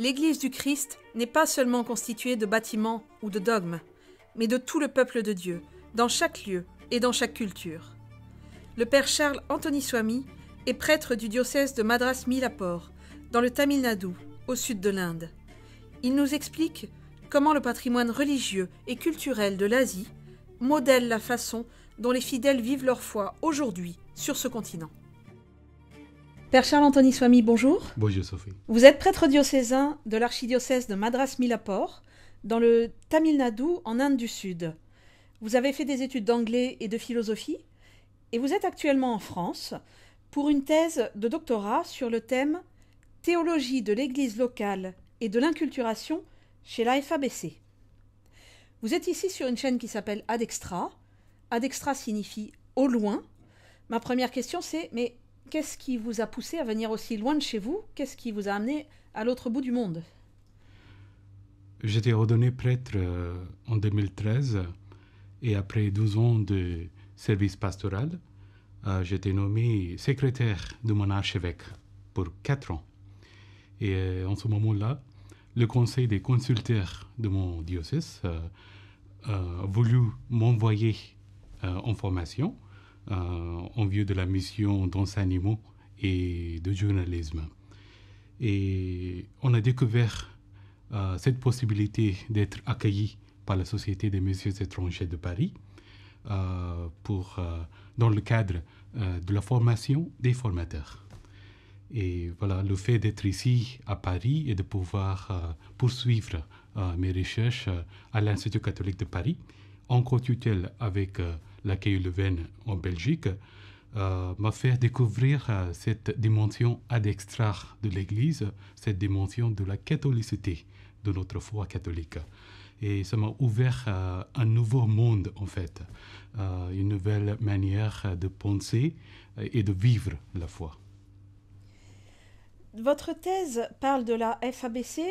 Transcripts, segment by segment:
L'Église du Christ n'est pas seulement constituée de bâtiments ou de dogmes, mais de tout le peuple de Dieu, dans chaque lieu et dans chaque culture. Le père Charles Anthony Swami est prêtre du diocèse de Madras Milapore, dans le Tamil Nadu, au sud de l'Inde. Il nous explique comment le patrimoine religieux et culturel de l'Asie modèle la façon dont les fidèles vivent leur foi aujourd'hui sur ce continent. Père Charles Anthony Swami, bonjour. Bonjour Sophie. Vous êtes prêtre diocésain de l'archidiocèse de Madras Milapore, dans le Tamil Nadu, en Inde du Sud. Vous avez fait des études d'anglais et de philosophie, et vous êtes actuellement en France pour une thèse de doctorat sur le thème « Théologie de l'Église locale et de l'inculturation chez la FABC ». Vous êtes ici sur une chaîne qui s'appelle Adextra. Adextra signifie « au loin ». Ma première question c'est « mais qu'est-ce qui vous a poussé à venir aussi loin de chez vous? Qu'est-ce qui vous a amené à l'autre bout du monde ?» J'étais ordonné prêtre en 2013 et après 12 ans de service pastoral, j'étais nommé secrétaire de mon archevêque pour 4 ans. Et en ce moment-là, le conseil des consulteurs de mon diocèse a voulu m'envoyer en formation en vue de la mission d'enseignement et de journalisme. Et on a découvert cette possibilité d'être accueilli par la Société des Messieurs étrangers de Paris dans le cadre de la formation des formateurs. Et voilà, le fait d'être ici à Paris et de pouvoir poursuivre mes recherches à l'Institut catholique de Paris, en co-tutelle avec l'accueil Leuven en Belgique, m'a fait découvrir cette dimension adextra de l'Église, cette dimension de la catholicité de notre foi catholique. Et ça m'a ouvert un nouveau monde, en fait, une nouvelle manière de penser et de vivre la foi. Votre thèse parle de la FABC.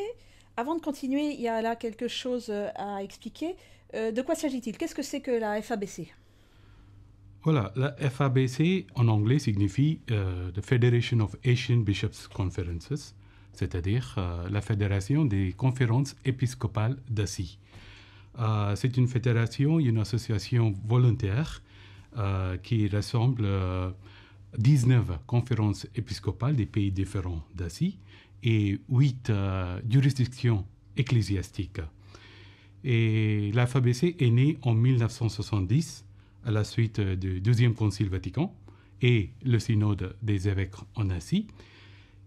Avant de continuer, il y a là quelque chose à expliquer. De quoi s'agit-il? Qu'est-ce que c'est que la FABC? Voilà, la FABC en anglais signifie The Federation of Asian Bishops' Conferences, c'est-à-dire la Fédération des conférences épiscopales d'Asie. C'est une fédération, une association volontaire qui rassemble 19 conférences épiscopales des pays différents d'Asie et 8 juridictions ecclésiastiques. Et la FABC est née en 1970 à la suite du Deuxième Concile Vatican et le Synode des évêques en Asie.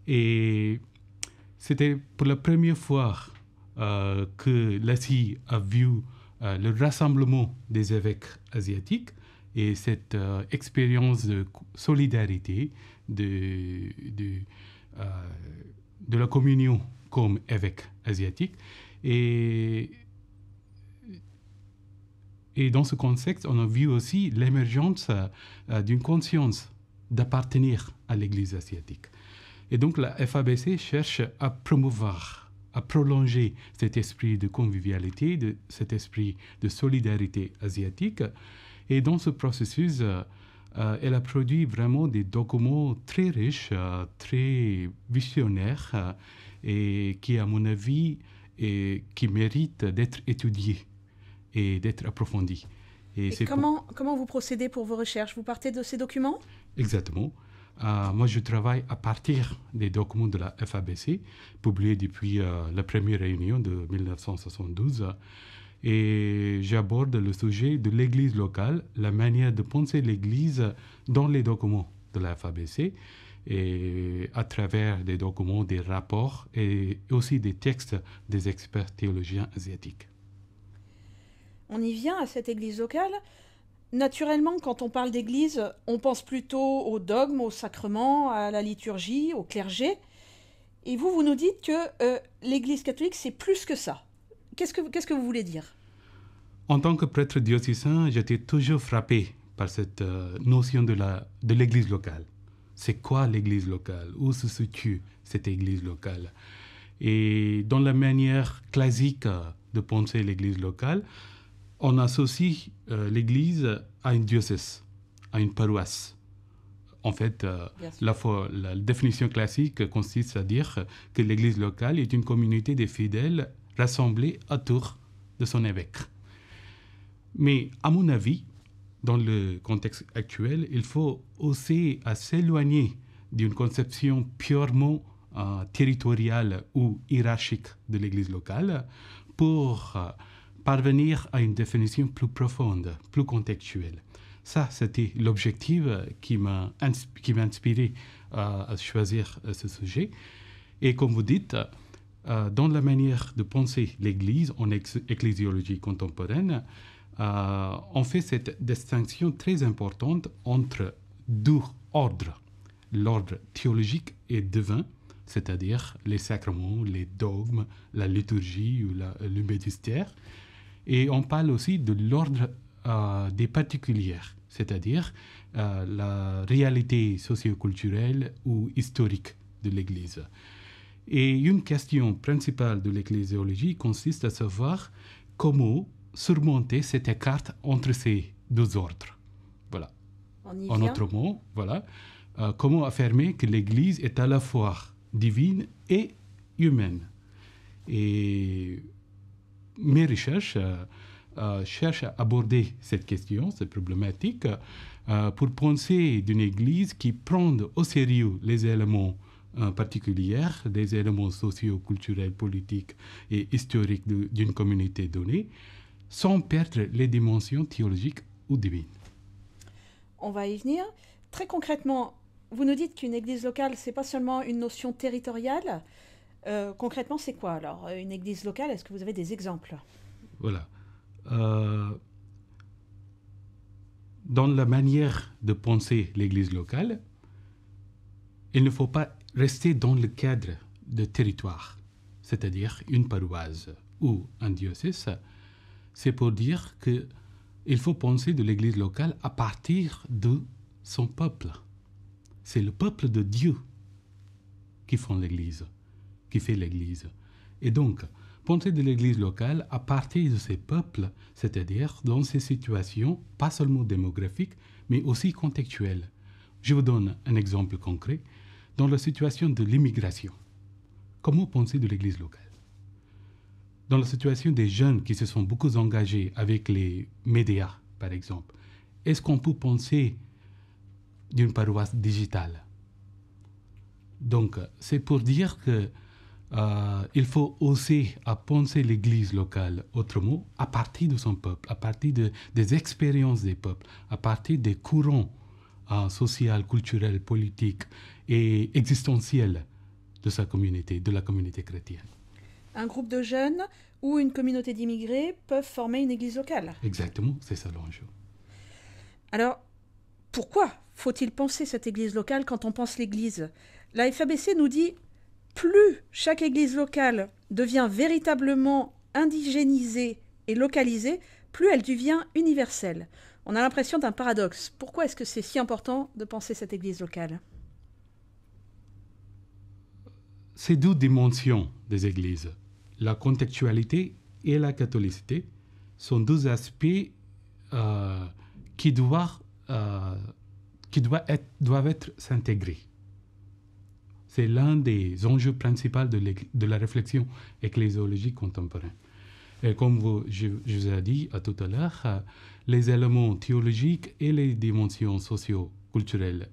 Et c'était pour la première fois que l'Asie a vu le rassemblement des évêques asiatiques et cette expérience de solidarité, de la communion comme évêque asiatique. Et dans ce contexte, on a vu aussi l'émergence d'une conscience d'appartenir à l'Église asiatique. Et donc la FABC cherche à promouvoir, à prolonger cet esprit de convivialité, cet esprit de solidarité asiatique. Et dans ce processus, elle a produit vraiment des documents très riches, très visionnaires, et qui, à mon avis, qui méritent d'être étudiés et d'être approfondis. Et comment vous procédez pour vos recherches? Vous partez de ces documents? Exactement. Moi, je travaille à partir des documents de la FABC, publiés depuis la première réunion de 1972. Et j'aborde le sujet de l'Église locale, la manière de penser l'Église dans les documents de la FABC, et à travers des documents, des rapports et aussi des textes des experts théologiens asiatiques. On y vient à cette Église locale. Naturellement, quand on parle d'Église, on pense plutôt aux dogmes, aux sacrements, à la liturgie, au clergé. Et vous nous dites que l'Église catholique, c'est plus que ça. Qu'est-ce que vous voulez dire? En tant que prêtre diocésain, j'étais toujours frappé par cette notion de l'Église locale. C'est quoi l'Église locale? Où se situe cette Église locale? Et dans la manière classique de penser l'Église locale, on associe l'Église à une diocèse, à une paroisse, En fait, Bien sûr. la définition classique consiste à dire que l'Église locale est une communauté de fidèles rassemblés autour de son évêque. Mais à mon avis, dans le contexte actuel, il faut oser à s'éloigner d'une conception purement territoriale ou hiérarchique de l'Église locale pour parvenir à une définition plus profonde, plus contextuelle. Ça, c'était l'objectif qui m'a inspiré à choisir ce sujet. Et comme vous dites, dans la manière de penser l'Église en ecclésiologie contemporaine, on fait cette distinction très importante entre deux ordres, l'ordre théologique et divin, c'est-à-dire les sacrements, les dogmes, la liturgie ou le magistère, et on parle aussi de l'ordre des particuliers, c'est-à-dire la réalité socioculturelle ou historique de l'Église. Et une question principale de l'ecclésiologie consiste à savoir comment surmonter cet écart entre ces deux ordres. Voilà. En autre mot, voilà, comment affirmer que l'Église est à la fois divine et humaine. Et mes recherches cherchent à aborder cette question, cette problématique, pour penser d'une Église qui prend au sérieux les éléments particuliers, des éléments socio-culturels, politiques et historiques d'une communauté donnée, sans perdre les dimensions théologiques ou divines. On va y venir. Très concrètement, vous nous dites qu'une église locale, c'est pas seulement une notion territoriale. Concrètement, c'est quoi alors une église locale? Est-ce que vous avez des exemples? Voilà. Dans la manière de penser l'église locale, il ne faut pas rester dans le cadre de territoire, c'est-à-dire une paroisse ou un diocèse. C'est pour dire qu'il faut penser de l'église locale à partir de son peuple. C'est le peuple de Dieu qui fait l'église. Et donc, penser de l'église locale à partir de ces peuples, c'est-à-dire dans ces situations, pas seulement démographiques, mais aussi contextuelles. Je vous donne un exemple concret. Dans la situation de l'immigration, comment penser de l'église locale? Dans la situation des jeunes qui se sont beaucoup engagés avec les médias, par exemple, est-ce qu'on peut penser d'une paroisse digitale? Donc, c'est pour dire qu'il faut oser à penser l'Église locale autrement, à partir de son peuple, à partir des expériences des peuples, à partir des courants sociaux, culturels, politiques et existentiels de sa communauté, de la communauté chrétienne. Un groupe de jeunes ou une communauté d'immigrés peuvent former une église locale. Exactement, c'est ça l'enjeu. Alors, pourquoi faut-il penser cette église locale quand on pense l'église? La FABC nous dit plus chaque église locale devient véritablement indigénisée et localisée, plus elle devient universelle. On a l'impression d'un paradoxe. Pourquoi est-ce que c'est si important de penser cette église locale? Ces deux dimensions des églises, la contextualité et la catholicité, sont deux aspects qui doivent être s'intégrer. C'est l'un des enjeux principaux de la réflexion ecclésiologique contemporaine. Et comme je vous ai dit tout à l'heure, les éléments théologiques et les dimensions socio-culturelles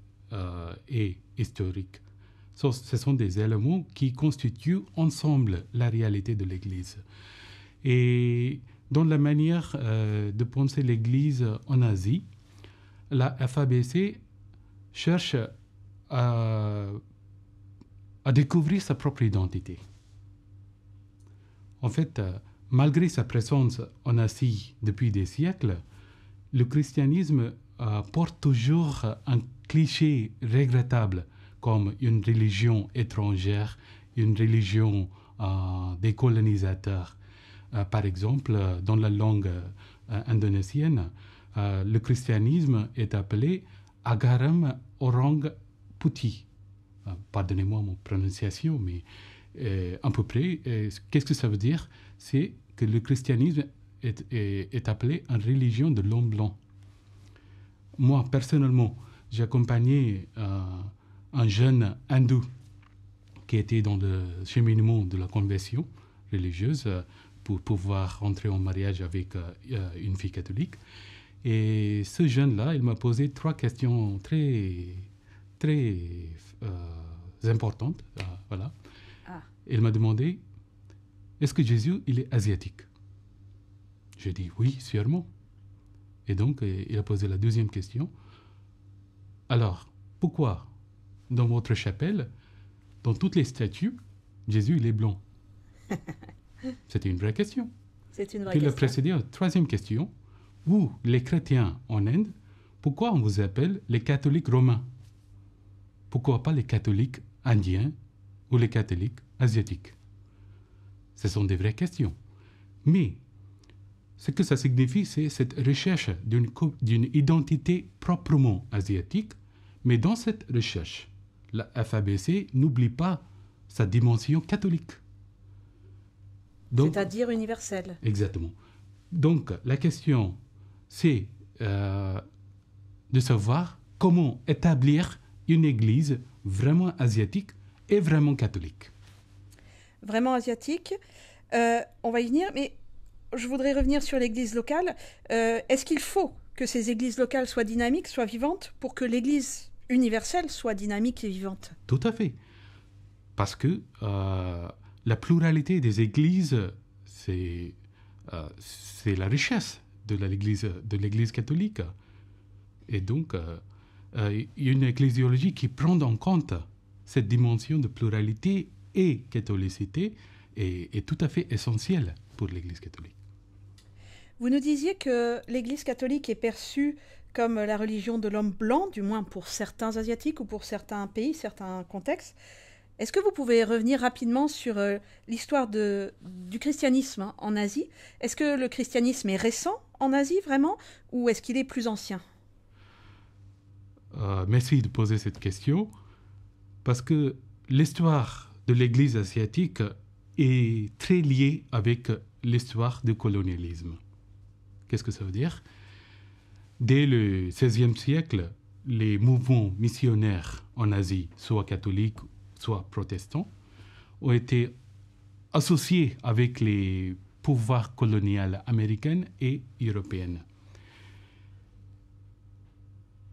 et historiques, ce sont des éléments qui constituent ensemble la réalité de l'Église. Et dans la manière de penser l'Église en Asie, la FABC cherche à découvrir sa propre identité. En fait, malgré sa présence en Asie depuis des siècles, le christianisme porte toujours un cliché regrettable comme une religion étrangère, une religion des colonisateurs. Par exemple, dans la langue indonésienne, le christianisme est appelé Agaram Orang Putih. Pardonnez-moi mon prononciation, mais à peu près, qu'est-ce que ça veut dire? C'est que le christianisme est appelé une religion de l'homme blanc. Moi, personnellement, j'accompagnais un jeune hindou qui était dans le cheminement de la conversion religieuse pour pouvoir rentrer en mariage avec une fille catholique. Et ce jeune-là, il m'a posé 3 questions très, très importantes. Voilà. Ah. Il m'a demandé, est-ce que Jésus, il est asiatique? J'ai dit oui, sûrement. Et donc, il a posé la 2e question. Alors, pourquoi dans votre chapelle, dans toutes les statues, Jésus, il est blanc? C'était une vraie question. C'est une vraie Puis il a question. précédé une 3e question. Vous, les chrétiens en Inde, pourquoi on vous appelle les catholiques romains? Pourquoi pas les catholiques indiens ou les catholiques asiatiques? Ce sont des vraies questions. Mais ce que ça signifie, c'est cette recherche d'une identité proprement asiatique. Mais dans cette recherche, la FABC n'oublie pas sa dimension catholique. C'est-à-dire universelle. Exactement. Donc, la question, c'est de savoir comment établir une église vraiment asiatique et vraiment catholique. Vraiment asiatique. On va y venir, mais je voudrais revenir sur l'église locale. Est-ce qu'il faut que ces églises locales soient dynamiques, soient vivantes, pour que l'église universelle soit dynamique et vivante? Tout à fait. Parce que la pluralité des églises, c'est la richesse de l'église catholique. Et donc, une ecclésiologie qui prend en compte cette dimension de pluralité et catholicité est tout à fait essentielle pour l'église catholique. Vous nous disiez que l'église catholique est perçue comme la religion de l'homme blanc, du moins pour certains asiatiques ou pour certains pays, certains contextes. Est-ce que vous pouvez revenir rapidement sur l'histoire du christianisme en Asie? Est-ce que le christianisme est récent en Asie, vraiment, ou est-ce qu'il est plus ancien? Merci de poser cette question, parce que l'histoire de l'Église asiatique est très liée avec l'histoire du colonialisme. Qu'est-ce que ça veut dire? Dès le XVIe siècle, les mouvements missionnaires en Asie, soit catholiques, soit protestants, ont été associés avec les pouvoirs coloniaux américains et européens.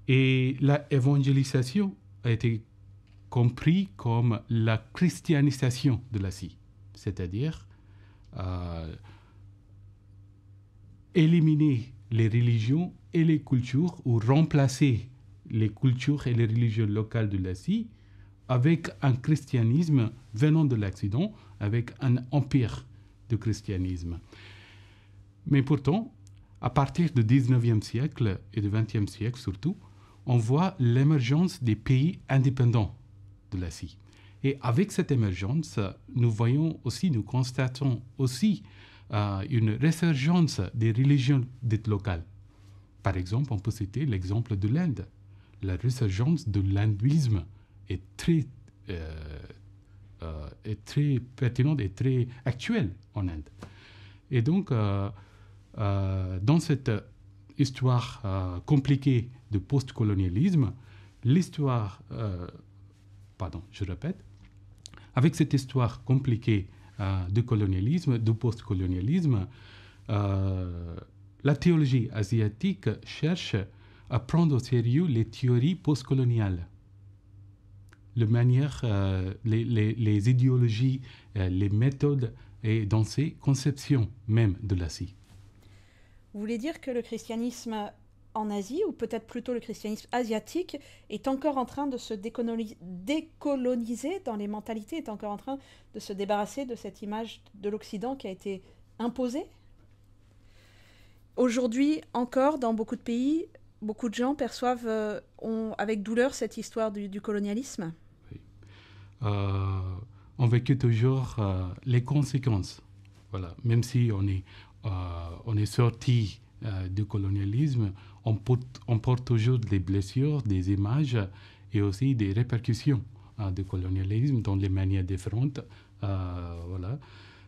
Et l'évangélisation a été comprise comme la christianisation de l'Asie, c'est-à-dire éliminer les religions et les cultures ou remplacer les cultures et les religions locales de l'Asie avec un christianisme venant de l'Occident, avec un empire de christianisme. Mais pourtant, à partir du 19e siècle et du 20e siècle surtout, on voit l'émergence des pays indépendants de l'Asie. Et avec cette émergence, nous constatons aussi une résurgence des religions dites locales. Par exemple, on peut citer l'exemple de l'Inde. La résurgence de l'hindouisme est très pertinente et très actuelle en Inde. Et donc, dans cette histoire compliquée de post-colonialisme, avec cette histoire compliquée de colonialisme, de post-colonialisme, la théologie asiatique cherche à prendre au sérieux les théories postcoloniales, les idéologies, les méthodes et dans ces conceptions même de l'Asie. Vous voulez dire que le christianisme en Asie, ou peut-être plutôt le christianisme asiatique, est encore en train de se décoloniser dans les mentalités, est encore en train de se débarrasser de cette image de l'Occident qui a été imposée? Aujourd'hui, encore, dans beaucoup de pays, beaucoup de gens perçoivent avec douleur cette histoire du colonialisme. Oui. On vécu toujours les conséquences. Voilà. Même si on est sorti du colonialisme, on porte toujours des blessures, des images et aussi des répercussions du colonialisme dans les manières différentes. Voilà.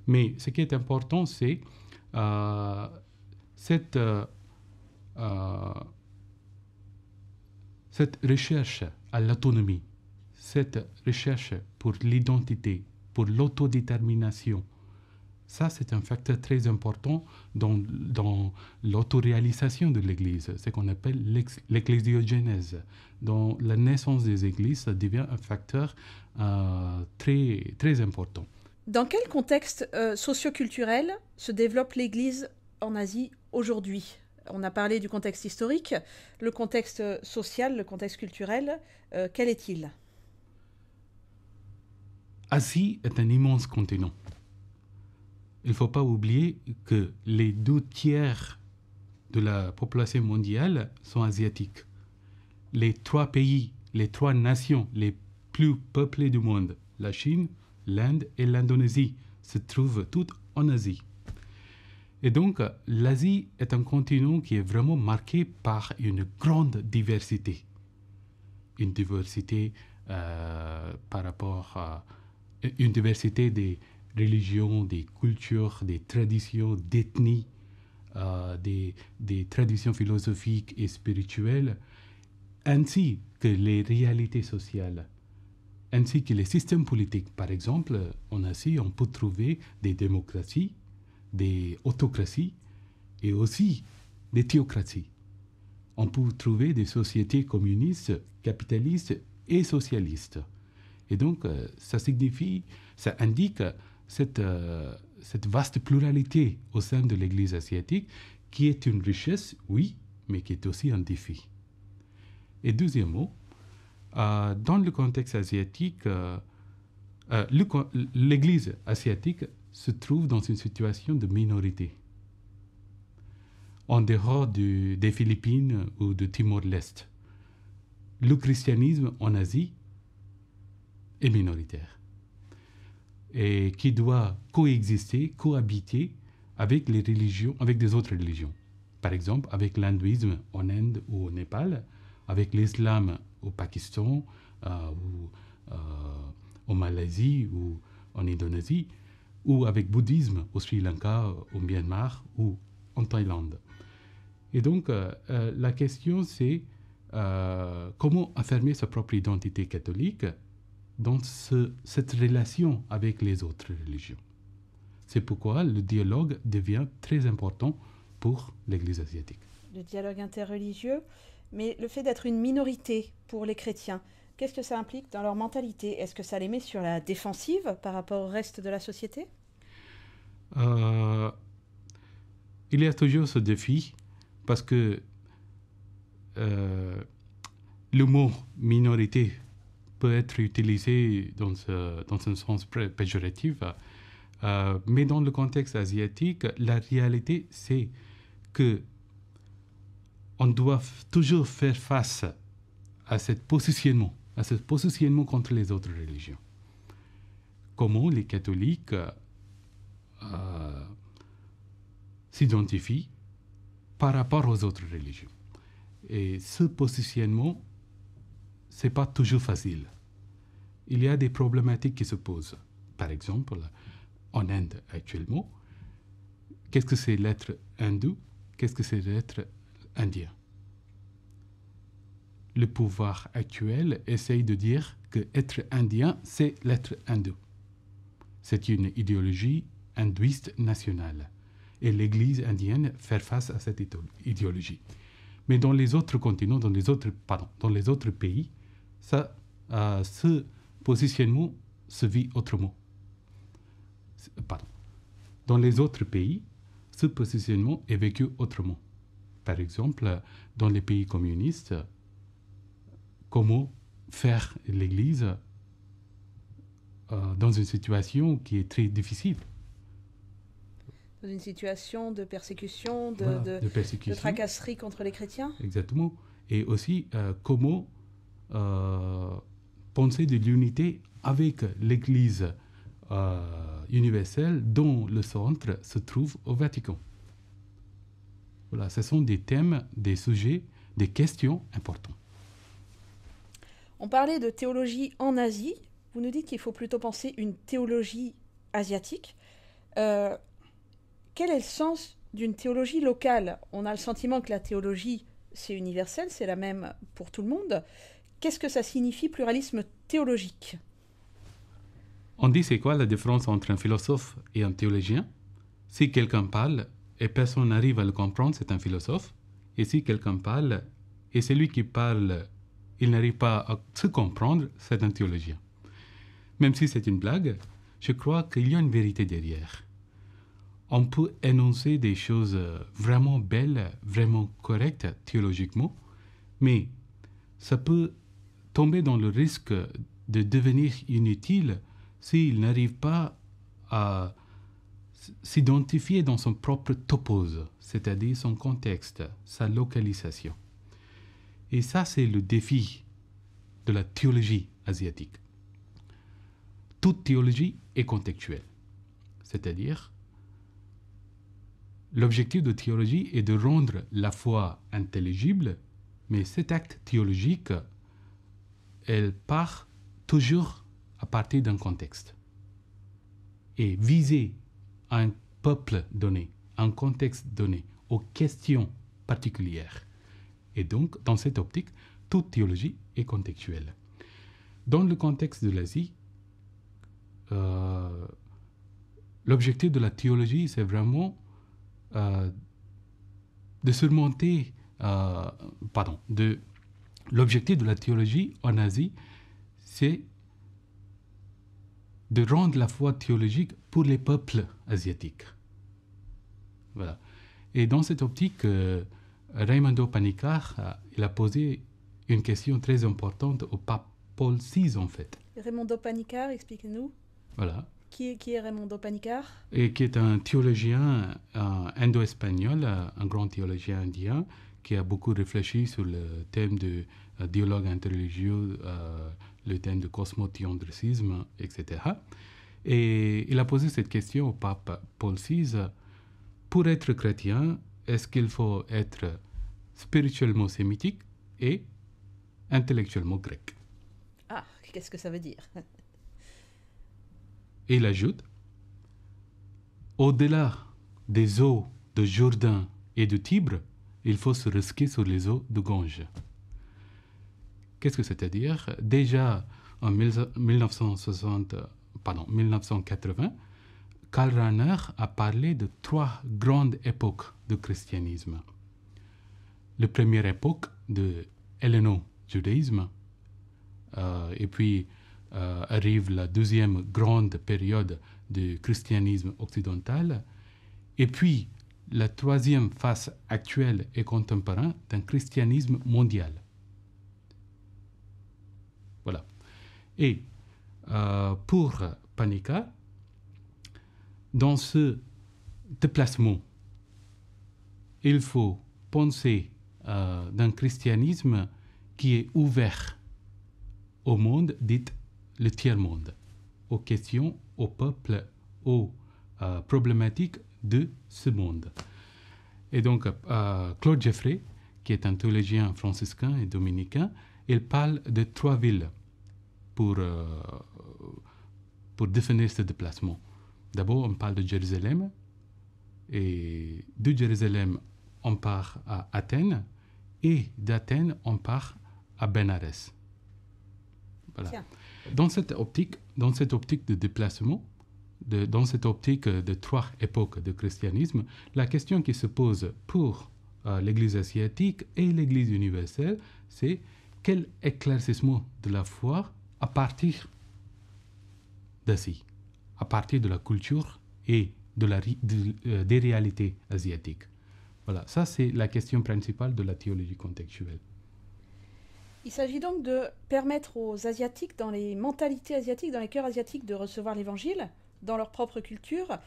Mais ce qui est important, c'est Cette recherche à l'autonomie, cette recherche pour l'identité, pour l'autodétermination, ça c'est un facteur très important dans l'autoréalisation de l'Église, ce qu'on appelle l'ecclésiogénèse. Dans la naissance des églises, ça devient un facteur très, très important. Dans quel contexte socio-culturel se développe l'Église en Asie aujourd'hui ? On a parlé du contexte historique, le contexte social, le contexte culturel, quel est-il ? Asie est un immense continent. Il ne faut pas oublier que les 2/3 de la population mondiale sont asiatiques. Les 3 pays, les 3 nations les plus peuplées du monde, la Chine, l'Inde et l'Indonésie, se trouvent toutes en Asie. Et donc, l'Asie est un continent qui est vraiment marqué par une grande diversité. Une diversité par rapport à une diversité des religions, des cultures, des traditions, d'ethnies, des traditions philosophiques et spirituelles, ainsi que les réalités sociales, ainsi que les systèmes politiques. Par exemple, en Asie, on peut trouver des démocraties, des autocraties et aussi des théocraties. On peut trouver des sociétés communistes, capitalistes et socialistes. Et donc, ça indique cette vaste pluralité au sein de l'Église asiatique qui est une richesse, oui, mais qui est aussi un défi. Et deuxièmement, dans le contexte asiatique, l'Église asiatique se trouve dans une situation de minorité. En dehors des Philippines ou de Timor-Leste, le christianisme en Asie est minoritaire et qui doit cohabiter avec les religions, avec des autres religions. Par exemple, avec l'hindouisme en Inde ou au Népal, avec l'islam au Pakistan, ou en Malaisie ou en Indonésie, ou avec le bouddhisme au Sri Lanka, au Myanmar ou en Thaïlande. Et donc, la question c'est comment affirmer sa propre identité catholique dans cette relation avec les autres religions. C'est pourquoi le dialogue devient très important pour l'Église asiatique. Le dialogue interreligieux, mais le fait d'être une minorité pour les chrétiens, qu'est-ce que ça implique dans leur mentalité ? Est-ce que ça les met sur la défensive par rapport au reste de la société ? Il y a toujours ce défi parce que le mot minorité peut être utilisé dans un sens péjoratif, mais dans le contexte asiatique, la réalité c'est que on doit toujours faire face à ce positionnement contre les autres religions. Comment les catholiques s'identifient par rapport aux autres religions. Et ce positionnement, ce n'est pas toujours facile. Il y a des problématiques qui se posent. Par exemple, en Inde actuellement, qu'est-ce que c'est l'être hindou? Qu'est-ce que c'est l'être indien? Le pouvoir actuel essaye de dire que être indien, c'est l'être hindou. C'est une idéologie hindouiste nationale. Et l'Église indienne fait face à cette idéologie. Mais dans les autres continents, dans les autres pays, ce positionnement se vit autrement. Dans les autres pays, ce positionnement est vécu autrement. Par exemple, dans les pays communistes, comment faire l'Église dans une situation qui est très difficile. Dans une situation de persécution, de tracasserie contre les chrétiens. Exactement. Et aussi, comment penser de l'unité avec l'Église universelle dont le centre se trouve au Vatican. Voilà, ce sont des thèmes, des sujets, des questions importantes. On parlait de théologie en Asie. Vous nous dites qu'il faut plutôt penser une théologie asiatique. Quel est le sens d'une théologie locale ? On a le sentiment que la théologie c'est universel, c'est la même pour tout le monde. Qu'est-ce que ça signifie, pluralisme théologique? On dit c'est quoi la différence entre un philosophe et un théologien? Si quelqu'un parle et personne n'arrive à le comprendre, c'est un philosophe. Et si quelqu'un parle et celui qui parle, il n'arrive pas à se comprendre, c'est un théologien. Même si c'est une blague, je crois qu'il y a une vérité derrière. On peut énoncer des choses vraiment belles, vraiment correctes théologiquement, mais ça peut tomber dans le risque de devenir inutile s'il n'arrive pas à s'identifier dans son propre topos, c'est-à-dire son contexte, sa localisation. Et ça, c'est le défi de la théologie asiatique. Toute théologie est contextuelle, c'est-à-dire l'objectif de théologie est de rendre la foi intelligible, mais cet acte théologique, elle part toujours à partir d'un contexte. Et viser un peuple donné, un contexte donné, aux questions particulières. Et donc, dans cette optique, toute théologie est contextuelle. Dans le contexte de l'Asie, l'objectif de la théologie, c'est vraiment de surmonter, l'objectif de la théologie en Asie, c'est de rendre la foi théologique pour les peuples asiatiques. Voilà. Et dans cette optique, Raimondo Panikkar, il a posé une question très importante au pape Paul VI, en fait. Raimondo Panikkar, expliquez-nous. Voilà. Qui est Raimondo Panikkar? Et qui est un théologien indo-espagnol, un grand théologien indien, qui a beaucoup réfléchi sur le thème du dialogue interreligieux, le thème du cosmothéandricisme, etc. Et il a posé cette question au pape Paul VI. Pour être chrétien, est-ce qu'il faut être spirituellement sémitique et intellectuellement grec? Ah, qu'est-ce que ça veut dire? Et il ajoute, au-delà des eaux de Jourdain et de Tibre, il faut se risquer sur les eaux de Gange. Qu'est-ce que c'est-à-dire? Déjà en 1980, Karl Rahner a parlé de 3 grandes époques de christianisme. La première époque de helléno-judaïsme, et puis arrive la deuxième grande période du christianisme occidental, et puis la troisième phase actuelle et contemporaine d'un christianisme mondial. Voilà. Et pour Panikkar, dans ce déplacement, il faut penser d'un christianisme qui est ouvert au monde, dit le tiers-monde, aux questions, aux peuples, aux problématiques de ce monde. Et donc, Claude Jeffrey, qui est un théologien franciscain et dominicain, il parle de 3 villes pour définir ce déplacement. D'abord, on parle de Jérusalem, et de Jérusalem, on part à Athènes, et d'Athènes, on part à Bénarès. Voilà. Tiens. Dans cette optique de déplacement, dans cette optique de 3 époques de christianisme, la question qui se pose pour l'Église asiatique et l'Église universelle, c'est quel éclaircissement de la foi à partir d'Asie, à partir de la culture et des réalités asiatiques. Voilà, ça c'est la question principale de la théologie contextuelle. Il s'agit donc de permettre aux Asiatiques, dans les mentalités asiatiques, dans les cœurs asiatiques, de recevoir l'Évangile dans leur propre culture.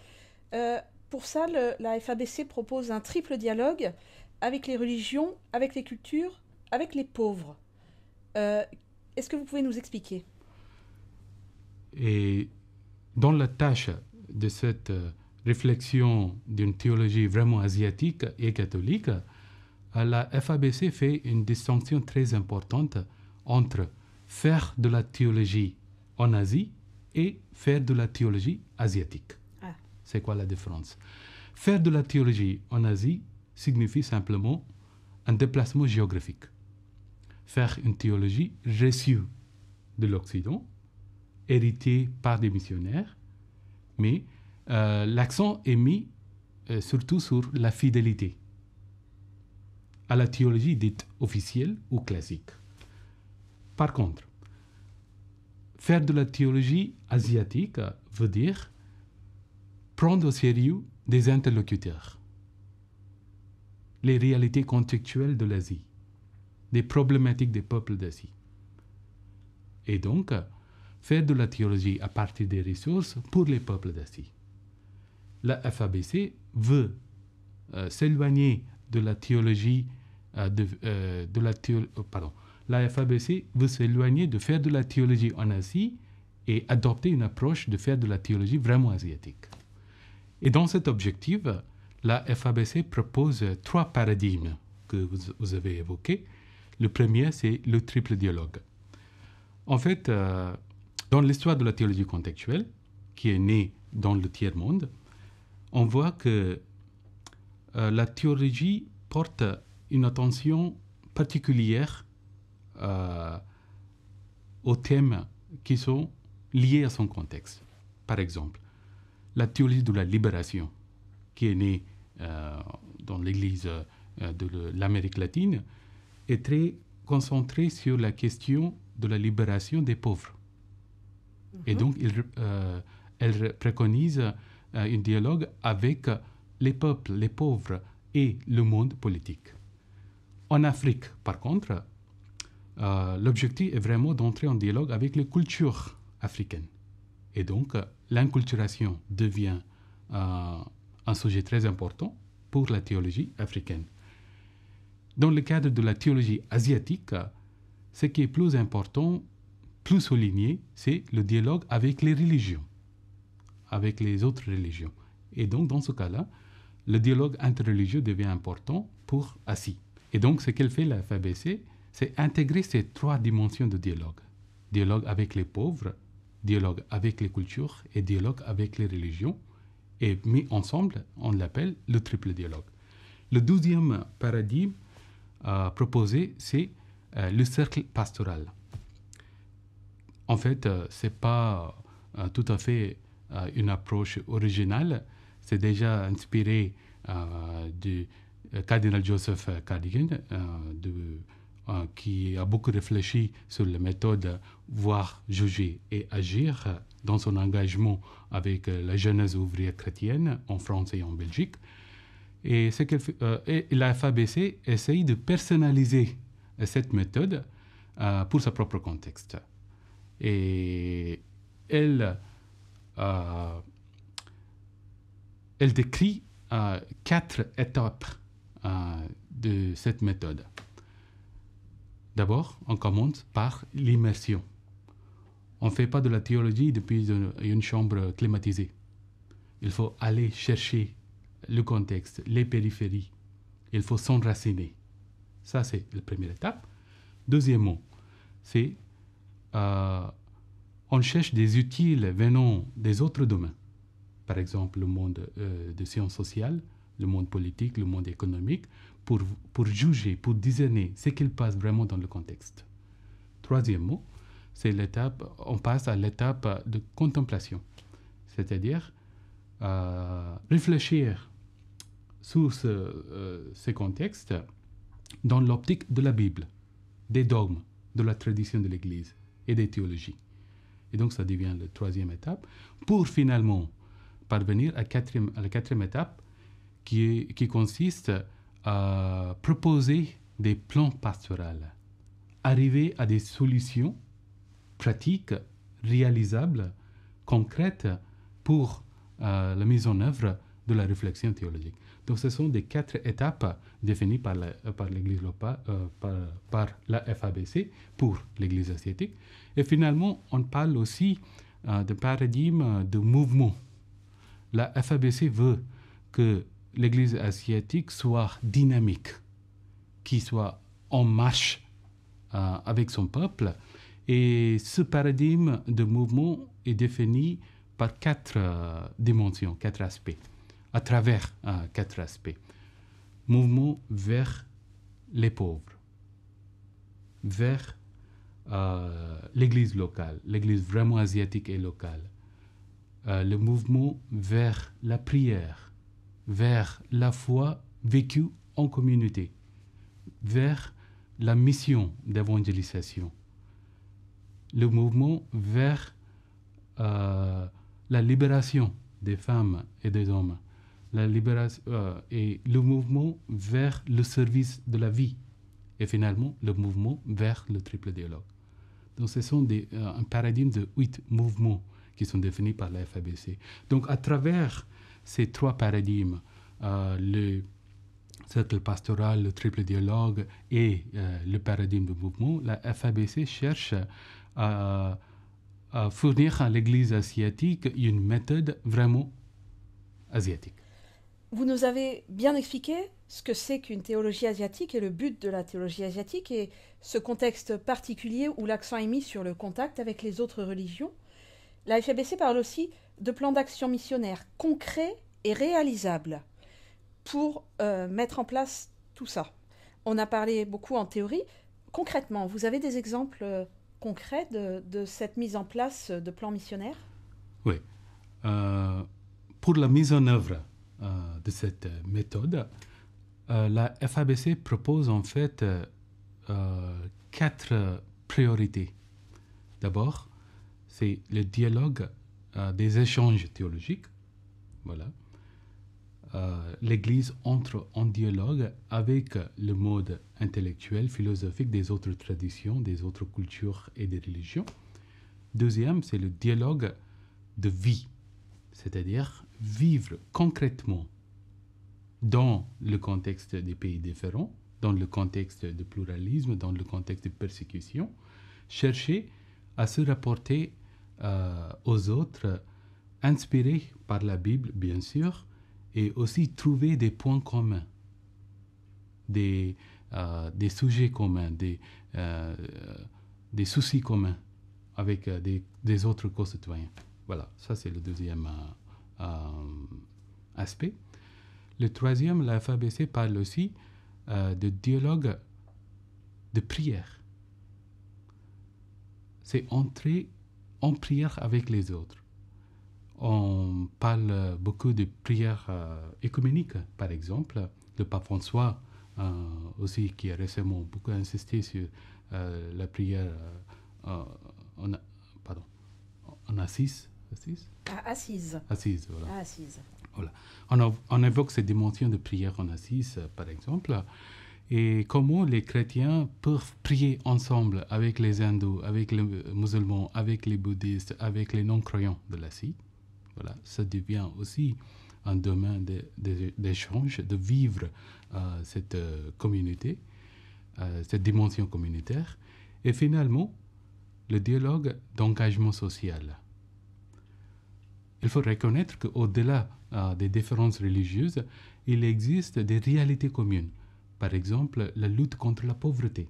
Pour ça, la FABC propose un triple dialogue avec les religions, avec les cultures, avec les pauvres. Est-ce que vous pouvez nous expliquer? Et dans la tâche de cette réflexion d'une théologie vraiment asiatique et catholique, la FABC fait une distinction très importante entre faire de la théologie en Asie et faire de la théologie asiatique. Ah. C'est quoi la différence? Faire de la théologie en Asie signifie simplement un déplacement géographique. Faire une théologie reçue de l'Occident, héritée par des missionnaires, mais l'accent est mis surtout sur la fidélité à la théologie dite officielle ou classique. Par contre, faire de la théologie asiatique veut dire prendre au sérieux des interlocuteurs, les réalités contextuelles de l'Asie, des problématiques des peuples d'Asie. Et donc, faire de la théologie à partir des ressources pour les peuples d'Asie. La FABC veut s'éloigner de la théologie la FABC veut s'éloigner de faire de la théologie en Asie et adopter une approche de faire de la théologie vraiment asiatique. Et dans cet objectif, la FABC propose 3 paradigmes que vous avez évoqués. Le premier, c'est le triple dialogue. En fait, dans l'histoire de la théologie contextuelle, qui est née dans le tiers-monde, on voit que la théologie porte une attention particulière aux thèmes qui sont liés à son contexte. Par exemple, la théologie de la libération, qui est née dans l'Église de l'Amérique latine, est très concentrée sur la question de la libération des pauvres. Et donc, elle préconise un dialogue avec les peuples, les pauvres et le monde politique. En Afrique, par contre, l'objectif est vraiment d'entrer en dialogue avec les cultures africaines. Et donc, l'inculturation devient un sujet très important pour la théologie africaine. Dans le cadre de la théologie asiatique, ce qui est plus important, plus souligné, c'est le dialogue avec les religions, avec les autres religions. Et donc, dans ce cas-là, le dialogue interreligieux devient important pour ASI. Et donc, ce qu'elle fait, la FABC, c'est intégrer ces 3 dimensions de dialogue. Dialogue avec les pauvres, dialogue avec les cultures et dialogue avec les religions. Et mis ensemble, on l'appelle le triple dialogue. Le 12e paradigme proposé, c'est le cercle pastoral. En fait, ce n'est pas tout à fait une approche originale. C'est déjà inspiré du cardinal Joseph Cardigan, qui a beaucoup réfléchi sur la méthode voir, juger et agir dans son engagement avec la jeunesse ouvrière chrétienne en France et en Belgique. Et la FABC essaye de personnaliser cette méthode pour son propre contexte. Et elle décrit 4 étapes de cette méthode. D'abord, on commence par l'immersion. On ne fait pas de la théologie depuis une chambre climatisée. Il faut aller chercher le contexte, les périphéries. Il faut s'enraciner. Ça, c'est la première étape. Deuxièmement, c'est on cherche des utiles venant des autres domaines. Par exemple, le monde des sciences sociales, le monde politique, le monde économique, pour juger, pour discerner ce qu'il passe vraiment dans le contexte. Troisièmement, on passe à l'étape de contemplation, c'est-à-dire réfléchir sur ces contextes dans l'optique de la Bible, des dogmes, de la tradition de l'Église et des théologies. Et donc, ça devient la 3e étape, pour finalement parvenir à la 4e étape, qui consiste à proposer des plans pastoraux, arriver à des solutions pratiques, réalisables, concrètes pour la mise en œuvre de la réflexion théologique. Donc, ce sont des 4 étapes définies par l'Église locale, par la FABC pour l'Église asiatique. Et finalement, on parle aussi de paradigme de mouvement. La FABC veut que l'Église asiatique soit dynamique, qui soit en marche avec son peuple. Et ce paradigme de mouvement est défini par 4 dimensions, 4 aspects, à travers 4 aspects. Mouvement vers les pauvres, vers l'église locale, l'église vraiment asiatique et locale, le mouvement vers la prière, vers la foi vécue en communauté, vers la mission d'évangélisation, le mouvement vers la libération des femmes et des hommes, la libération, et le mouvement vers le service de la vie, et finalement le mouvement vers le triple dialogue. Donc ce sont un paradigme de 8 mouvements qui sont définis par la FABC. Donc à travers ces 3 paradigmes, le cercle pastoral, le triple dialogue et le paradigme de mouvement, la FABC cherche à fournir à l'Église asiatique une méthode vraiment asiatique. Vous nous avez bien expliqué ce que c'est qu'une théologie asiatique et le but de la théologie asiatique et ce contexte particulier où l'accent est mis sur le contact avec les autres religions. La FABC parle aussi de plans d'action missionnaires concrets et réalisables pour mettre en place tout ça. On a parlé beaucoup en théorie. Concrètement, vous avez des exemples concrets de cette mise en place de plans missionnaires? Oui. Pour la mise en œuvre de cette méthode, la FABC propose en fait 4 priorités. D'abord, c'est le dialogue des échanges théologiques. Voilà. L'Église entre en dialogue avec le mode intellectuel, philosophique des autres traditions, des autres cultures et des religions. Deuxième, c'est le dialogue de vie, c'est-à-dire vivre concrètement dans le contexte des pays différents, dans le contexte de pluralisme, dans le contexte de persécution, chercher à se rapporter aux autres, inspirés par la Bible, bien sûr, et aussi trouver des points communs, des sujets communs, des soucis communs avec des autres concitoyens. Voilà, ça c'est le deuxième aspect. Le troisième, la FABC parle aussi de dialogue de prière. C'est entrer en prière avec les autres. On parle beaucoup de prières écuméniques, par exemple. Le pape François aussi, qui a récemment beaucoup insisté sur la prière en Assise. Assise. Assise, voilà. Assise. Voilà. On évoque ces dimensions de prière en Assise, par exemple, et comment les chrétiens peuvent prier ensemble avec les hindous, avec les musulmans, avec les bouddhistes, avec les non-croyants de l'Asie. Voilà. Ça devient aussi un domaine d'échange, de vivre cette communauté, cette dimension communautaire. Et finalement, le dialogue d'engagement social. Il faut reconnaître qu'au-delà des différences religieuses, il existe des réalités communes. Par exemple, la lutte contre la pauvreté,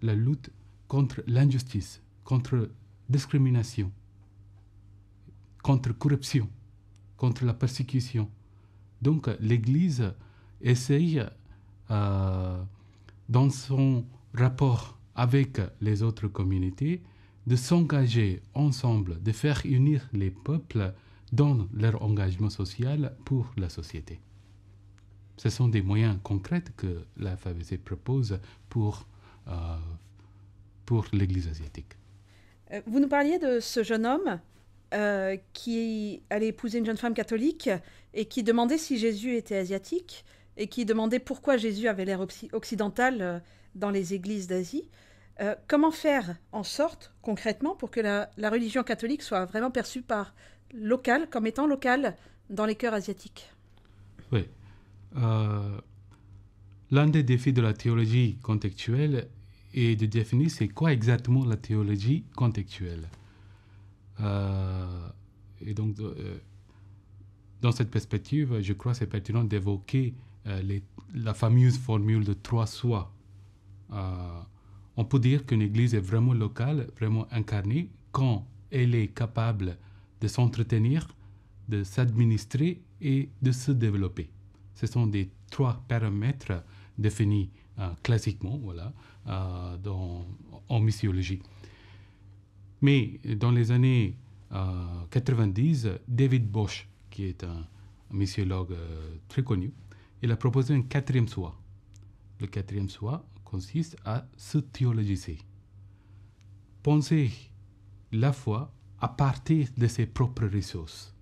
la lutte contre l'injustice, contre la discrimination, contre la corruption, contre la persécution. Donc, l'Église essaye, dans son rapport avec les autres communautés, de s'engager ensemble, de faire unir les peuples dans leur engagement social pour la société. Ce sont des moyens concrets que la FABC propose pour l'Église asiatique. Vous nous parliez de ce jeune homme qui allait épouser une jeune femme catholique et qui demandait si Jésus était asiatique et qui demandait pourquoi Jésus avait l'air occidental dans les églises d'Asie. Comment faire en sorte, concrètement, pour que la religion catholique soit vraiment perçue comme étant locale dans les cœurs asiatiques? Oui. L'un des défis de la théologie contextuelle est de définir c'est quoi exactement la théologie contextuelle. Et donc, dans cette perspective, je crois que c'est pertinent d'évoquer la fameuse formule de 3 soi. On peut dire qu'une église est vraiment locale, vraiment incarnée, quand elle est capable de s'entretenir, de s'administrer et de se développer. Ce sont des 3 paramètres définie classiquement, voilà, en missiologie. Mais dans les années 90, David Bosch, qui est un missiologue très connu, il a proposé un quatrième soi. Le quatrième soi consiste à se théologiser. Penser la foi à partir de ses propres ressources.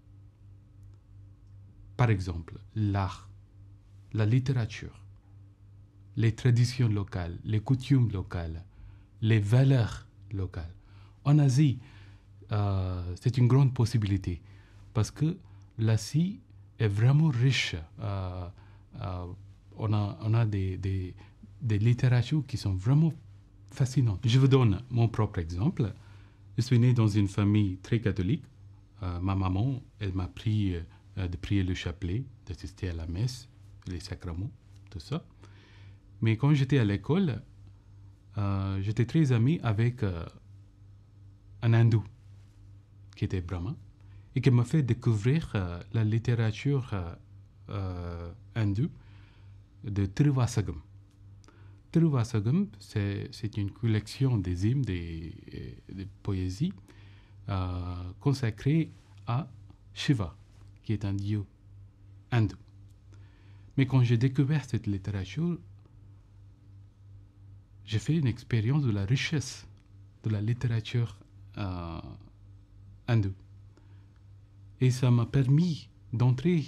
Par exemple, l'art, la littérature, les traditions locales, les coutumes locales, les valeurs locales. En Asie, c'est une grande possibilité parce que l'Asie est vraiment riche. On a des littératures qui sont vraiment fascinantes. Je vous donne mon propre exemple. Je suis né dans une famille très catholique. Ma maman, elle m'a appris de prier le chapelet, d'assister à la messe, les sacrements, tout ça. Mais quand j'étais à l'école, j'étais très ami avec un hindou qui était brahmin et qui m'a fait découvrir la littérature hindoue de Tiruvasagam. Tiruvasagam, c'est une collection des hymnes, des poésies consacrées à Shiva, qui est un dieu hindou. Mais quand j'ai découvert cette littérature, j'ai fait une expérience de la richesse de la littérature hindoue. Et ça m'a permis d'entrer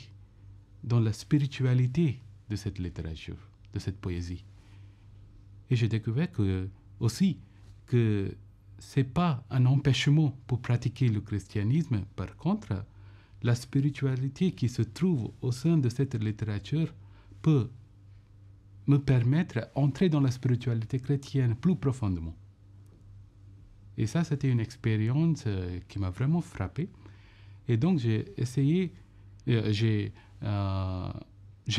dans la spiritualité de cette littérature, de cette poésie. Et j'ai découvert aussi que ce n'est pas un empêchement pour pratiquer le christianisme. Par contre, la spiritualité qui se trouve au sein de cette littérature peut me permettre d'entrer dans la spiritualité chrétienne plus profondément. Et ça, c'était une expérience qui m'a vraiment frappé. Et donc, j'ai essayé, j'ai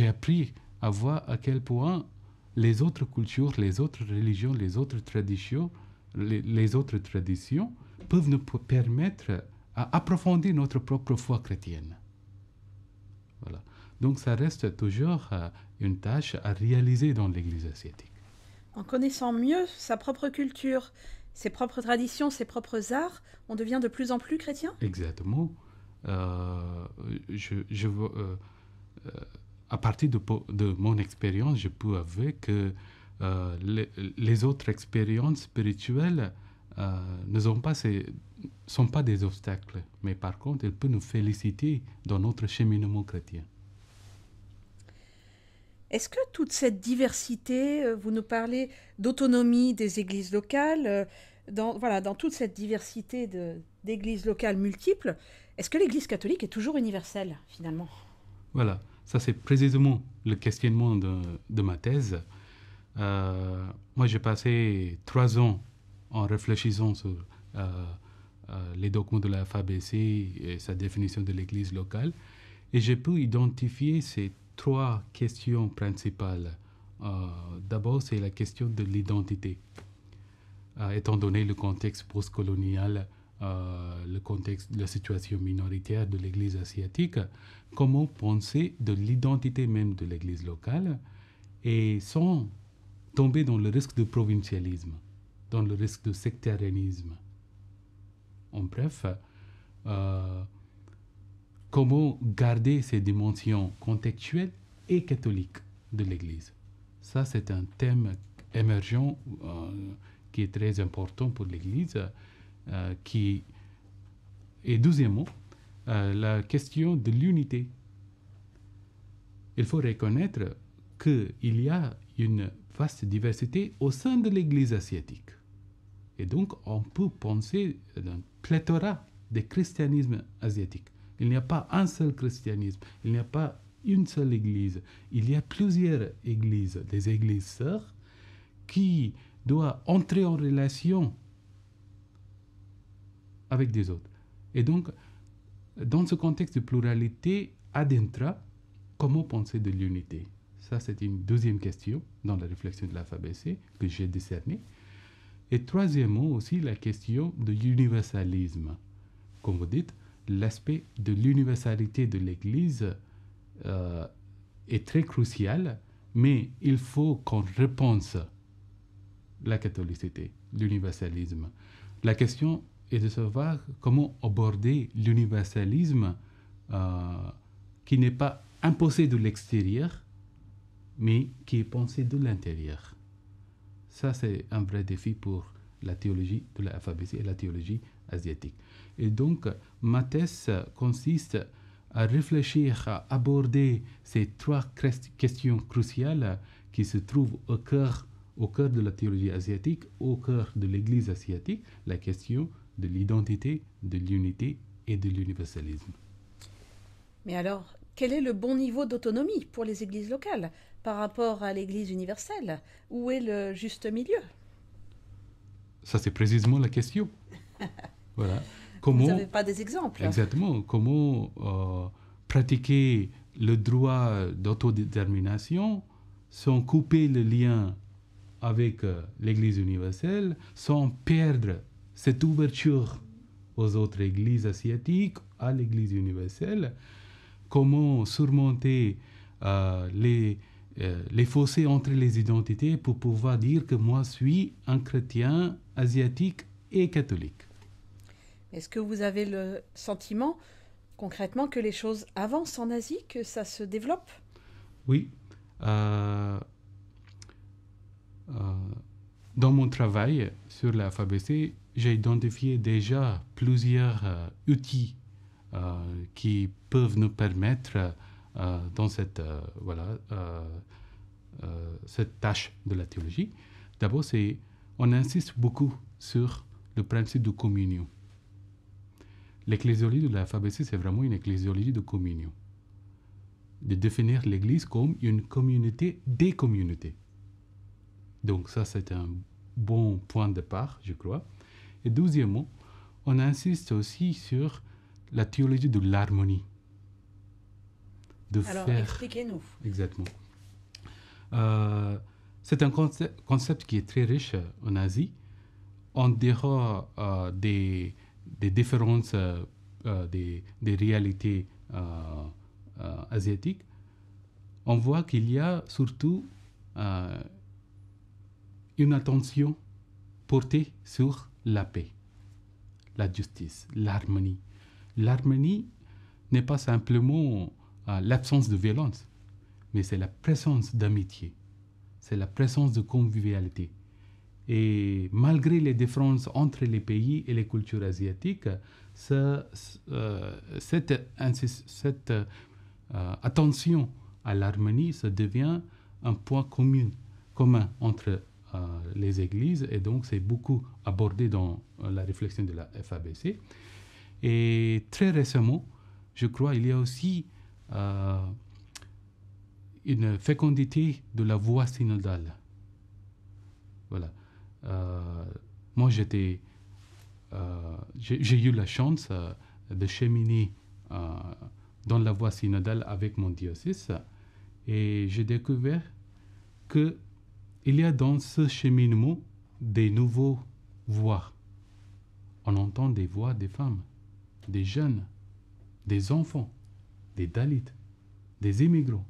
appris à voir à quel point les autres cultures, les autres religions, les autres traditions peuvent nous permettre à approfondir notre propre foi chrétienne. Voilà. Donc, ça reste toujours une tâche à réaliser dans l'Église asiatique. En connaissant mieux sa propre culture, ses propres traditions, ses propres arts, on devient de plus en plus chrétien ? Exactement. À partir de mon expérience, je peux avouer que les autres expériences spirituelles ne sont pas des obstacles, mais par contre, elles peuvent nous féliciter dans notre cheminement chrétien. Est-ce que toute cette diversité, vous nous parlez d'autonomie des églises locales, dans toute cette diversité d'églises locales multiples, est-ce que l'Église catholique est toujours universelle, finalement ? Voilà, ça c'est précisément le questionnement de ma thèse. Moi, j'ai passé 3 ans en réfléchissant sur les dogmes de la FABC et sa définition de l'Église locale, et j'ai pu identifier ces 3 questions principales. D'abord, c'est la question de l'identité. Étant donné le contexte postcolonial, le contexte de la situation minoritaire de l'Église asiatique, comment penser de l'identité même de l'Église locale et sans tomber dans le risque de provincialisme, dans le risque de sectarianisme. En bref, comment garder ces dimensions contextuelles et catholiques de l'Église. Ça, c'est un thème émergent qui est très important pour l'Église. Et deuxièmement, la question de l'unité. Il faut reconnaître qu'il y a une vaste diversité au sein de l'Église asiatique. Et donc, on peut penser d'un pléthora de christianisme asiatique. Il n'y a pas un seul christianisme, il n'y a pas une seule église. Il y a plusieurs églises, des églises sœurs, qui doivent entrer en relation avec des autres. Et donc, dans ce contexte de pluralité, adentra, comment penser de l'unité ? Ça, c'est une deuxième question dans la réflexion de la FABC que j'ai décernée. Et troisièmement, aussi la question de l'universalisme. Comme vous dites, l'aspect de l'universalité de l'Église est très crucial mais il faut qu'on repense la catholicité, l'universalisme. La question est de savoir comment aborder l'universalisme qui n'est pas imposé de l'extérieur, mais qui est pensé de l'intérieur. Ça, c'est un vrai défi pour la théologie de la FABC et la théologie asiatique. Et donc, ma thèse consiste à réfléchir, à aborder ces trois questions cruciales qui se trouvent au cœur de la théologie asiatique, au cœur de l'Église asiatique, la question de l'identité, de l'unité et de l'universalisme. Mais alors, quel est le bon niveau d'autonomie pour les églises locales par rapport à l'Église universelle? Où est le juste milieu? Ça, c'est précisément la question. Voilà. Vous n'avez pas des exemples? Exactement. Comment pratiquer le droit d'autodétermination sans couper le lien avec l'Église universelle, sans perdre cette ouverture aux autres églises asiatiques, à l'Église universelle. Comment surmonter les fossés entre les identités pour pouvoir dire que moi suis un chrétien asiatique et catholique. Est-ce que vous avez le sentiment concrètement que les choses avancent en Asie, que ça se développe? Oui. Dans mon travail sur la FABC, j'ai identifié déjà plusieurs outils qui peuvent nous permettre dans cette tâche de la théologie. D'abord, on insiste beaucoup sur le principe de communion. L'ecclésiologie de la FABC, c'est vraiment une ecclésiologie de communion. De définir l'Église comme une communauté des communautés. Donc ça, c'est un bon point de départ, je crois. Et deuxièmement, on insiste aussi sur la théologie de l'harmonie. Alors, expliquez-nous. Exactement. C'est un concept qui est très riche en Asie. En dehors des différences des réalités asiatiques, on voit qu'il y a surtout une attention portée sur la paix, la justice, l'harmonie. L'harmonie n'est pas simplement l'absence de violence, mais c'est la présence d'amitié, c'est la présence de convivialité. Et malgré les différences entre les pays et les cultures asiatiques, cette attention à l'harmonie se devient un point commun entre les églises, et donc c'est beaucoup abordé dans la réflexion de la FABC. Et très récemment, je crois, il y a aussi une fécondité de la voie synodale. Voilà. Moi, j'ai eu la chance de cheminer dans la voie synodale avec mon diocèse, et j'ai découvert qu'il y a dans ce cheminement des nouveaux voix. On entend des voix des femmes, des jeunes, des enfants, des Dalits, des immigrants.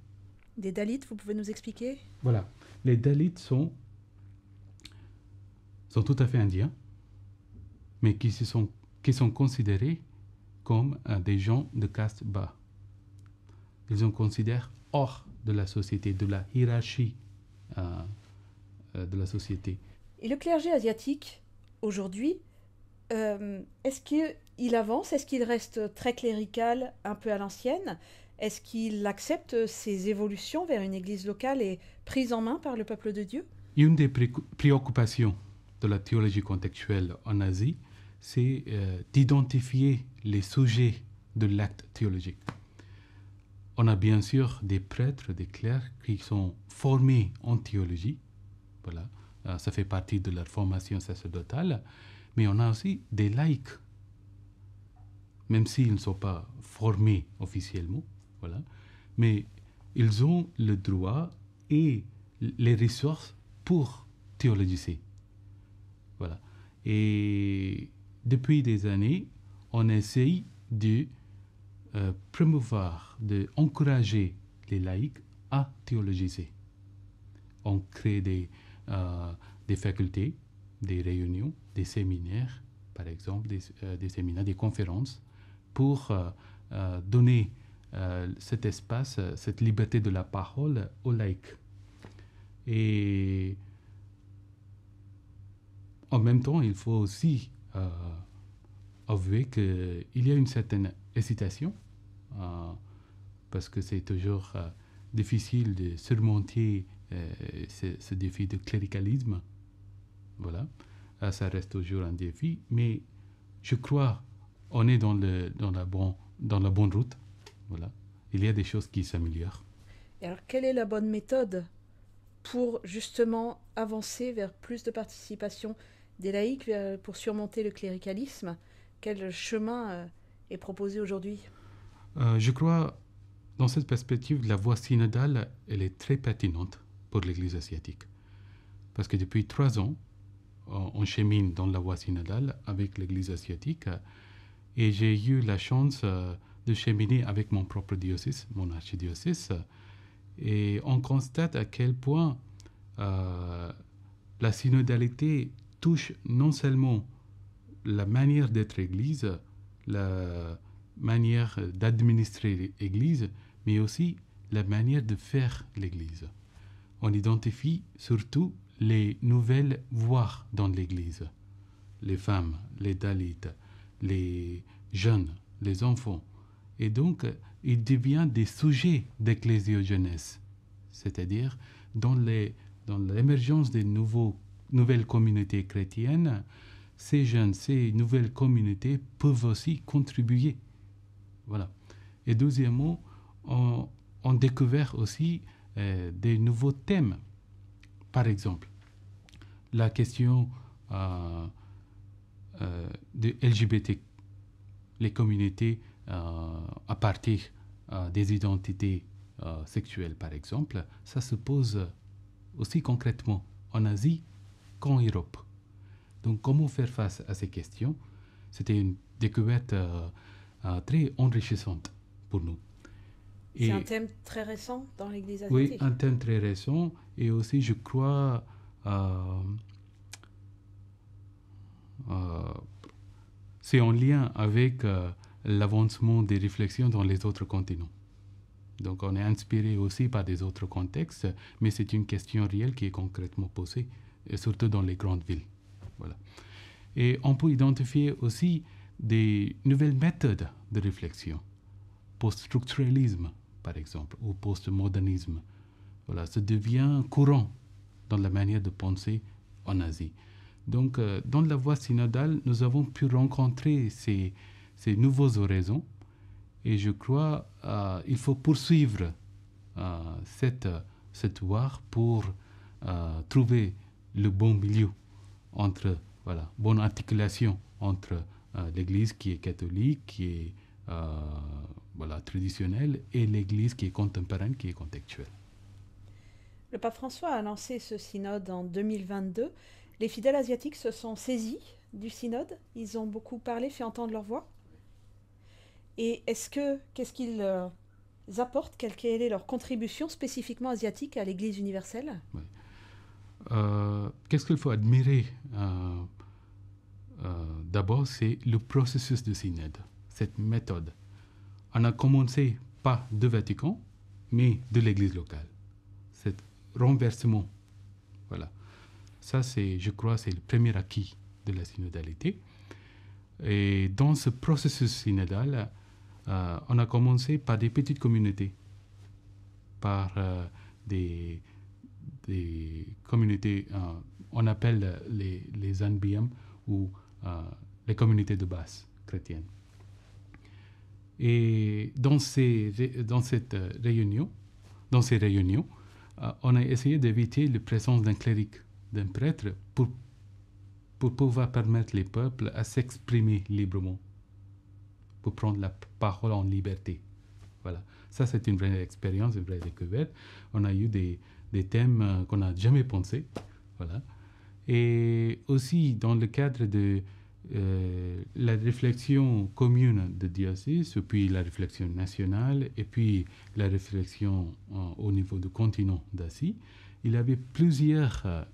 Des Dalits, vous pouvez nous expliquer? Voilà. Les Dalits sont tout à fait indiens, mais qui sont considérés comme des gens de caste bas. Ils sont considérés hors de la société, de la hiérarchie de la société. Et le clergé asiatique, aujourd'hui, est-ce qu'il avance? Est-ce qu'il reste très clérical, un peu à l'ancienne? Est-ce qu'il accepte ces évolutions vers une église locale et prise en main par le peuple de Dieu? Une des préoccupations de la théologie contextuelle en Asie, c'est d'identifier les sujets de l'acte théologique. On a bien sûr des prêtres, des clercs qui sont formés en théologie. Voilà, ça fait partie de leur formation sacerdotale. Mais on a aussi des laïcs, même s'ils ne sont pas formés officiellement. Voilà, mais ils ont le droit et les ressources pour théologiser. Voilà. Et depuis des années, on essaye de promouvoir, d'encourager les laïcs à théologiser. On crée des facultés, des réunions, des séminaires, par exemple, des séminaires, des conférences, pour donner cet espace, cette liberté de la parole aux laïcs. Et en même temps, il faut aussi avouer qu'il y a une certaine hésitation, parce que c'est toujours difficile de surmonter ce défi de cléricalisme. Voilà, ça reste toujours un défi, mais je crois qu'on est dans la bonne route. Voilà, il y a des choses qui s'améliorent. Et alors, quelle est la bonne méthode pour justement avancer vers plus de participation des laïcs, pour surmonter le cléricalisme? Quel chemin est proposé aujourd'hui? Je crois, dans cette perspective, la voie synodale, elle est très pertinente pour l'Église asiatique. Parce que depuis 3 ans, on chemine dans la voie synodale avec l'Église asiatique, et j'ai eu la chance de cheminer avec mon propre diocèse, mon archidiocèse, et on constate à quel point la synodalité touche non seulement la manière d'être Église, la manière d'administrer l'Église, mais aussi la manière de faire l'Église. On identifie surtout les nouvelles voix dans l'Église. Les femmes, les Dalits, les jeunes, les enfants. Et donc, il devient des sujets d'ecclésiojeunesse. C'est-à-dire, dans l'émergence des nouvelles communautés chrétiennes, ces jeunes, ces nouvelles communautés peuvent aussi contribuer. Voilà. Et deuxièmement, on découvert aussi des nouveaux thèmes. Par exemple, la question de LGBT, les communautés à partir des identités sexuelles, par exemple, ça se pose aussi concrètement en Asie qu'en Europe. Donc, comment faire face à ces questions? C'était une découverte très enrichissante pour nous. C'est un thème très récent dans l'Église asiatique. Oui, un thème très récent, et aussi, je crois, c'est en lien avec l'avancement des réflexions dans les autres continents. Donc, on est inspiré aussi par des autres contextes, mais c'est une question réelle qui est concrètement posée, et surtout dans les grandes villes. Voilà. Et on peut identifier aussi des nouvelles méthodes de réflexion. Post-structuralisme, par exemple, ou post-modernisme. Voilà, ça devient courant dans la manière de penser en Asie. Donc, dans la voie synodale, nous avons pu rencontrer ces nouveaux horizons, et je crois qu'il faut poursuivre cette voie pour trouver le bon milieu entre, bonne articulation entre l'Église qui est catholique, qui est traditionnelle, et l'Église qui est contemporaine, qui est contextuelle. Le pape François a lancé ce synode en 2022. Les fidèles asiatiques se sont saisis du synode. Ils ont beaucoup parlé, fait entendre leur voix. Et qu'est-ce qu'ils apportent? Quelle est leur contribution spécifiquement asiatique à l'Église universelle? Oui. Qu'est-ce qu'il faut admirer? D'abord, c'est le processus de synode, cette méthode. On a commencé pas de Vatican, mais de l'Église locale. Cet renversement, voilà. Ça, je crois, c'est le premier acquis de la synodalité. Et dans ce processus synodal, on a commencé par des petites communautés, par des communautés, on appelle les NBM, ou les communautés de base chrétiennes. Et dans ces réunions, on a essayé d'éviter la présence d'un cléric, d'un prêtre, pour pouvoir permettre les peuples à s'exprimer librement, pour prendre la parole en liberté. Voilà. Ça, c'est une vraie expérience, une vraie découverte. On a eu des thèmes qu'on n'a jamais pensés. Voilà. Et aussi, dans le cadre de la réflexion commune de diocèse, puis la réflexion nationale, et puis la réflexion au niveau du continent d'Asie, il y avait plusieurs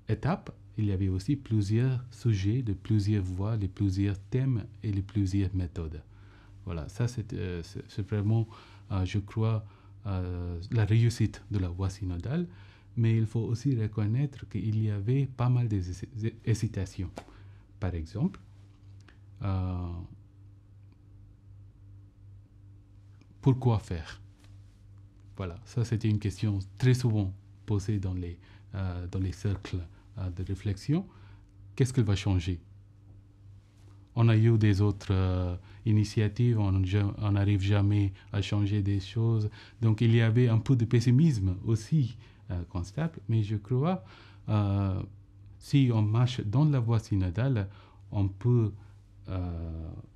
étapes, il y avait aussi plusieurs sujets, de plusieurs voix, de plusieurs thèmes et de plusieurs méthodes. Voilà, ça c'est vraiment, je crois, la réussite de la voie synodale, mais il faut aussi reconnaître qu'il y avait pas mal d'hésitations. Par exemple, pourquoi faire? Voilà, ça c'était une question très souvent posée dans les cercles de réflexion. Qu'est-ce qu'il va changer? On a eu des autres initiatives, on n'arrive jamais à changer des choses. Donc il y avait un peu de pessimisme aussi constable, mais je crois si on marche dans la voie synodale, on peut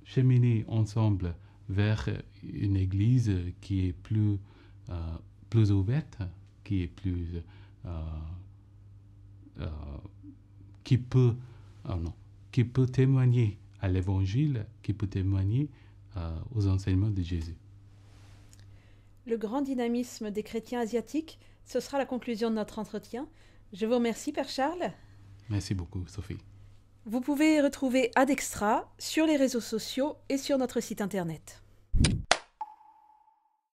cheminer ensemble vers une église qui est plus ouverte, qui est plus qui peut témoigner à l'évangile, qui peut témoigner aux enseignements de Jésus. Le grand dynamisme des chrétiens asiatiques, ce sera la conclusion de notre entretien. Je vous remercie, Père Charles. Merci beaucoup, Sophie. Vous pouvez retrouver Adextra sur les réseaux sociaux et sur notre site internet.